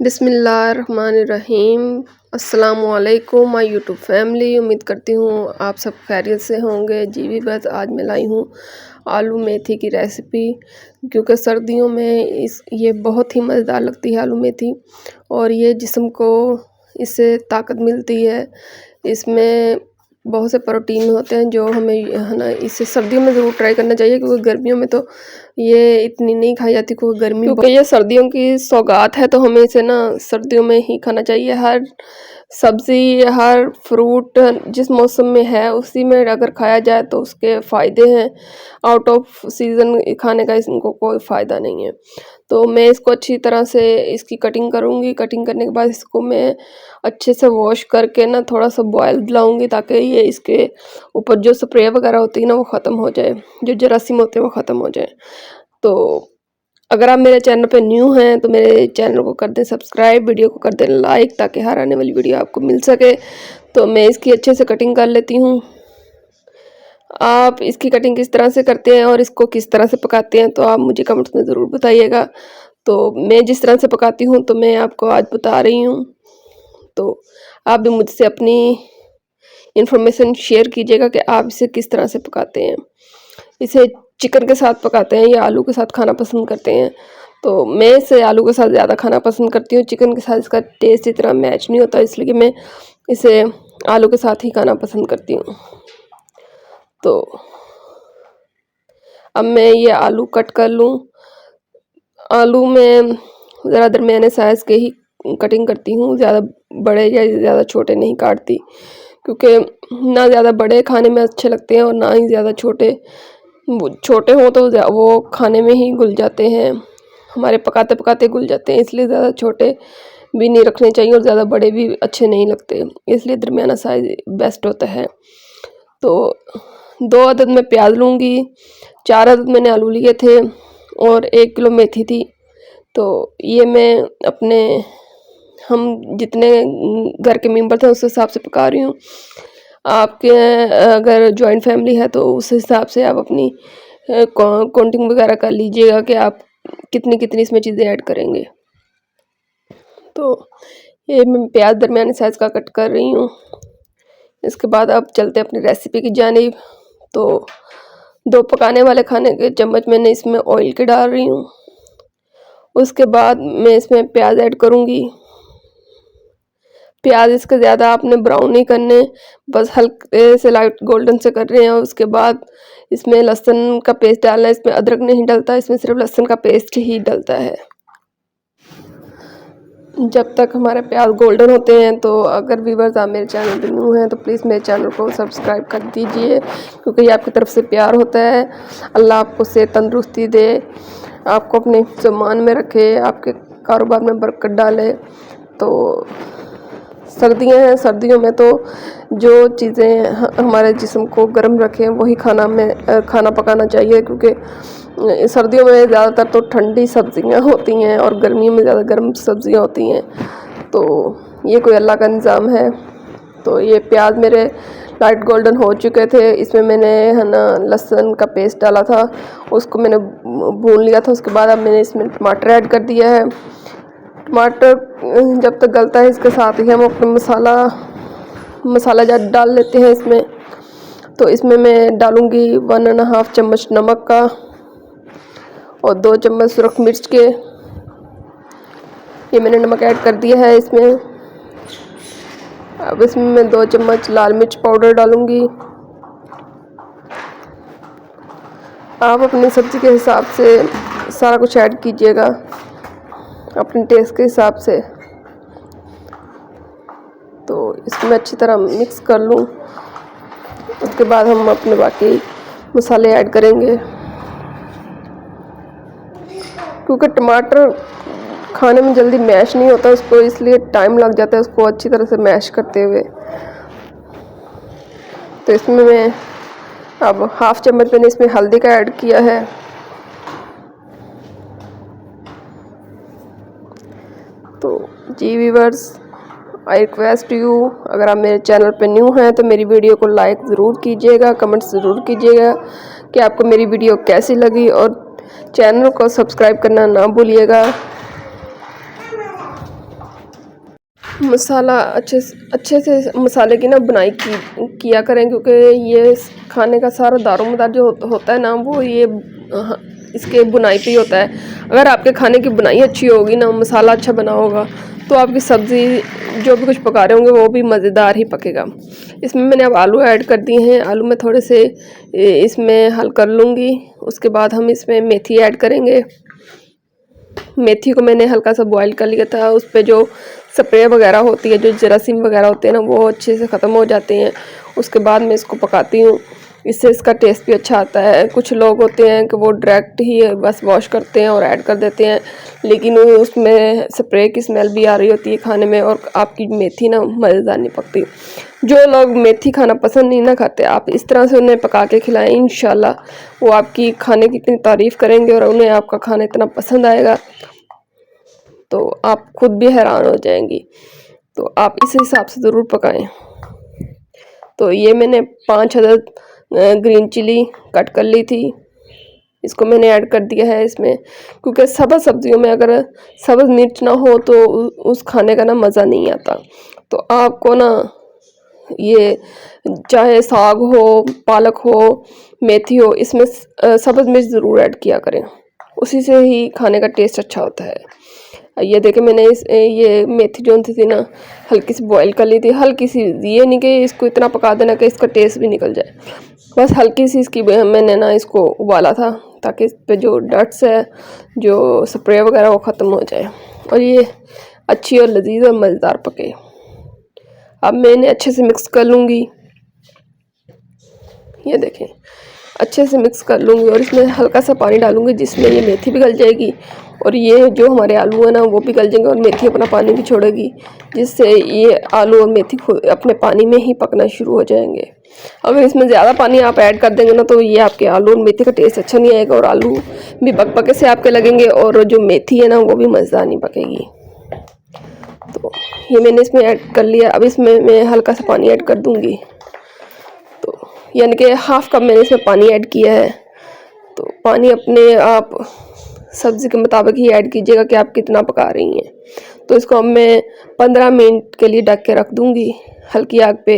बिस्मिल्लाहिर्रहमानिर्रहीम। अस्सलामुअलैकुम my YouTube family. उम्मीद करती हूँ आप सब खैरियत से होंगे। जी भी बस आज मैं लाई हूँ आलू मेथी की रेसिपी, क्योंकि सर्दियों में ये बहुत ही मज़ेदार लगती है आलू मेथी, और ये जिस्म को इससे ताकत मिलती है। इसमें बहुत से प्रोटीन होते हैं जो हमें है ना, इसे सर्दियों में ज़रूर ट्राई करना चाहिए, क्योंकि गर्मियों में तो ये इतनी नहीं खाई जाती, क्योंकि ये सर्दियों की सौगात है, तो हमें इसे ना सर्दियों में ही खाना चाहिए। हर सब्ज़ी, हर फ्रूट जिस मौसम में है उसी में अगर खाया जाए तो उसके फ़ायदे हैं। आउट ऑफ सीज़न खाने का इनको कोई फ़ायदा नहीं है। तो मैं इसको अच्छी तरह से इसकी कटिंग करूँगी। कटिंग करने के बाद इसको मैं अच्छे से वॉश करके ना थोड़ा सा बॉयल दिलाऊँगी, ताकि ये इसके ऊपर जो स्प्रे वगैरह होती है ना वो ख़त्म हो जाए, जो जरासीम होते हैं वो ख़त्म हो जाए। तो अगर आप मेरे चैनल पे न्यू हैं तो मेरे चैनल को कर दें सब्सक्राइब, वीडियो को कर दें लाइक, ताकि हर आने वाली वीडियो आपको मिल सके। तो मैं इसकी अच्छे से कटिंग कर लेती हूँ। आप इसकी कटिंग किस तरह से करते हैं और इसको किस तरह से पकाते हैं तो आप मुझे कमेंट्स में ज़रूर बताइएगा। तो मैं जिस तरह से पकाती हूँ तो मैं आपको आज बता रही हूँ, तो आप भी मुझसे अपनी इंफॉर्मेशन शेयर कीजिएगा कि आप इसे किस तरह से पकाते हैं। इसे चिकन के साथ पकाते हैं या आलू के साथ खाना पसंद करते हैं। तो मैं इसे आलू के साथ ज़्यादा खाना पसंद करती हूँ। चिकन के साथ इसका टेस्ट इतना मैच नहीं होता, इसलिए मैं इसे आलू के साथ ही खाना पसंद करती हूँ। तो अब मैं ये आलू कट कर लूँ। आलू में ज़रा दरमियाने साइज़ के ही कटिंग करती हूँ, ज़्यादा बड़े या ज़्यादा छोटे नहीं काटती, क्योंकि ना ज़्यादा बड़े खाने में अच्छे लगते हैं और ना ही ज़्यादा छोटे। छोटे हों तो वो खाने में ही घुल जाते हैं, हमारे पकाते पकाते घुल जाते हैं, इसलिए ज़्यादा छोटे भी नहीं रखने चाहिए और ज़्यादा बड़े भी अच्छे नहीं लगते, इसलिए दरमियाना साइज़ बेस्ट होता है। तो 2 अदद मैं प्याज लूँगी, 4 अदद मैंने आलू लिए थे और 1 किलो मेथी थी। तो ये मैं अपने हम जितने घर के मेंबर थे उस हिसाब से पका रही हूँ। आपके अगर जॉइंट फैमिली है तो उस हिसाब से आप अपनी काउंटिंग वगैरह कर लीजिएगा कि आप कितनी कितनी इसमें चीज़ें ऐड करेंगे। तो ये मैं प्याज दरमियाने साइज़ का कट कर रही हूँ। इसके बाद अब चलते हैं अपनी रेसिपी की जानिब। तो 2 पकाने वाले खाने के चम्मच मैंने इसमें ऑयल के डाल रही हूँ। उसके बाद मैं इसमें प्याज ऐड करूँगी। प्याज इसके ज़्यादा आपने ब्राउन नहीं करने, बस हल्के से लाइट गोल्डन से कर रहे हैं। और उसके बाद इसमें लहसुन का पेस्ट डालना है। इसमें अदरक नहीं डलता, इसमें सिर्फ लहसुन का पेस्ट ही डलता है। जब तक हमारे प्याज गोल्डन होते हैं, तो अगर व्यूअर्स आप मेरे चैनल पर न्यू हैं तो प्लीज़ मेरे चैनल को सब्सक्राइब कर दीजिए, क्योंकि ये आपकी तरफ से प्यार होता है। अल्लाह आपको सेहत तंदुरुस्ती दे, आपको अपने ज़मान में रखे, आपके कारोबार में बरकत डाले। तो सर्दियां हैं, सर्दियों में तो जो चीज़ें हमारे जिस्म को गर्म रखें वही खाना पकाना चाहिए, क्योंकि सर्दियों में ज़्यादातर तो ठंडी सब्ज़ियां होती हैं और गर्मियों में ज़्यादा गर्म सब्ज़ियां होती हैं। तो ये कोई अल्लाह का निज़ाम है। तो ये प्याज मेरे लाइट गोल्डन हो चुके थे। इसमें मैंने है ना लहसुन का पेस्ट डाला था, उसको मैंने भून लिया था। उसके बाद अब मैंने इसमें टमाटर ऐड कर दिया है। टमाटर जब तक गलता है, इसके साथ ही हम अपने मसाला डाल लेते हैं इसमें। तो इसमें मैं डालूँगी 1.5 चम्मच नमक का और 2 चम्मच सुरख मिर्च के। ये मैंने नमक ऐड कर दिया है इसमें। अब इसमें मैं 2 चम्मच लाल मिर्च पाउडर डालूँगी। आप अपनी सब्ज़ी के हिसाब से सारा कुछ ऐड कीजिएगा, अपने टेस्ट के हिसाब से। तो इसमें अच्छी तरह मिक्स कर लूँ। उसके बाद हम अपने बाकी मसाले ऐड करेंगे, क्योंकि टमाटर खाने में जल्दी मैश नहीं होता उसको, इसलिए टाइम लग जाता है उसको अच्छी तरह से मैश करते हुए। तो इसमें मैं अब 1/2 चम्मच मैंने इसमें हल्दी का ऐड किया है। तो जी व्यूअर्स, आई रिक्वेस्ट यू, अगर आप मेरे चैनल पे न्यू हैं तो मेरी वीडियो को लाइक ज़रूर कीजिएगा, कमेंट्स ज़रूर कीजिएगा कि आपको मेरी वीडियो कैसी लगी, और चैनल को सब्सक्राइब करना ना भूलिएगा। मसाला अच्छे से मसाले की ना बुनाई किया करें, क्योंकि ये खाने का सारा दारोमदार जो होता है ना वो ये इसके बुनाई पे ही होता है। अगर आपके खाने की बुनाई अच्छी होगी ना, मसाला अच्छा बना होगा, तो आपकी सब्ज़ी जो भी कुछ पका रहे होंगे वो भी मज़ेदार ही पकेगा। इसमें मैंने अब आलू ऐड कर दिए हैं। आलू में थोड़े से इसमें हल कर लूँगी। उसके बाद हम इसमें मेथी ऐड करेंगे। मेथी को मैंने हल्का सा बॉईल कर लिया था। उस पे जो स्प्रे वगैरह होती है, जो जरासीम वगैरह होते हैं ना, वो अच्छे से ख़त्म हो जाते हैं। उसके बाद मैं इसको पकाती हूँ। इससे इसका टेस्ट भी अच्छा आता है। कुछ लोग होते हैं कि वो डायरेक्ट ही बस वॉश करते हैं और ऐड कर देते हैं, लेकिन उसमें स्प्रे की स्मेल भी आ रही होती है खाने में, और आपकी मेथी ना मज़ेदार नहीं पकती। जो लोग मेथी खाना पसंद नहीं ना खाते, आप इस तरह से उन्हें पका के खिलाएं, इंशाल्लाह वो आपकी खाने की इतनी तारीफ़ करेंगे और उन्हें आपका खाना इतना पसंद आएगा तो आप खुद भी हैरान हो जाएंगी। तो आप इस हिसाब से ज़रूर पकाएं। तो ये मैंने 5 अदद ग्रीन चिली कट कर ली थी, इसको मैंने ऐड कर दिया है इसमें, क्योंकि सब्ज़ सब्जियों में अगर सब्ज़ मिर्च ना हो तो उस खाने का ना मज़ा नहीं आता। तो आपको ना ये चाहे साग हो, पालक हो, मेथी हो, इसमें सब्ज़ मिर्च ज़रूर ऐड किया करें, उसी से ही खाने का टेस्ट अच्छा होता है। ये देखिए मैंने ये मेथी जो थी ना हल्की सी बॉईल कर ली थी, हल्की सी, ये नहीं कि इसको इतना पका देना कि इसका टेस्ट भी निकल जाए, बस हल्की सी इसकी मैंने ना इसको उबाला था ताकि इस पे जो डट्स है, जो स्प्रे वगैरह वो ख़त्म हो जाए और ये अच्छी और लजीज और मज़ेदार पके। अब मैं इन्हें अच्छे से मिक्स कर लूँगी। ये देखें अच्छे से मिक्स कर लूँगी और इसमें हल्का सा पानी डालूँगी जिसमें ये मेथी भी गल जाएगी और ये जो हमारे आलू है ना वो भी गल जाएंगे और मेथी अपना पानी भी छोड़ेगी, जिससे ये आलू और मेथी अपने पानी में ही पकना शुरू हो जाएंगे। अगर इसमें ज़्यादा पानी आप ऐड कर देंगे ना तो ये आपके आलू और मेथी का टेस्ट अच्छा नहीं आएगा और आलू भी पके से आपके लगेंगे और जो मेथी है ना वो भी मज़ेदार नहीं पकेगी। तो ये मैंने इसमें ऐड कर लिया। अब इसमें मैं हल्का सा पानी ऐड कर दूँगी, तो यानी कि हाफ़ कप मैंने इसमें पानी ऐड किया है। तो पानी अपने आप सब्ज़ी के मुताबिक ही ऐड कीजिएगा कि आप कितना पका रही हैं। तो इसको अब मैं 15 मिनट के लिए ढक के रख दूँगी हल्की आग पे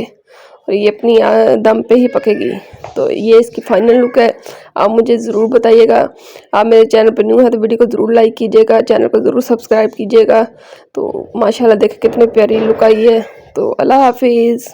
और ये अपनी दम पे ही पकेगी। तो ये इसकी फाइनल लुक है। आप मुझे ज़रूर बताइएगा। आप मेरे चैनल पर न्यू है तो वीडियो को ज़रूर लाइक कीजिएगा, चैनल को ज़रूर सब्सक्राइब कीजिएगा। तो माशाल्लाह देखिए कितनी प्यारी लुक आई है। तो अल्लाह हाफिज़।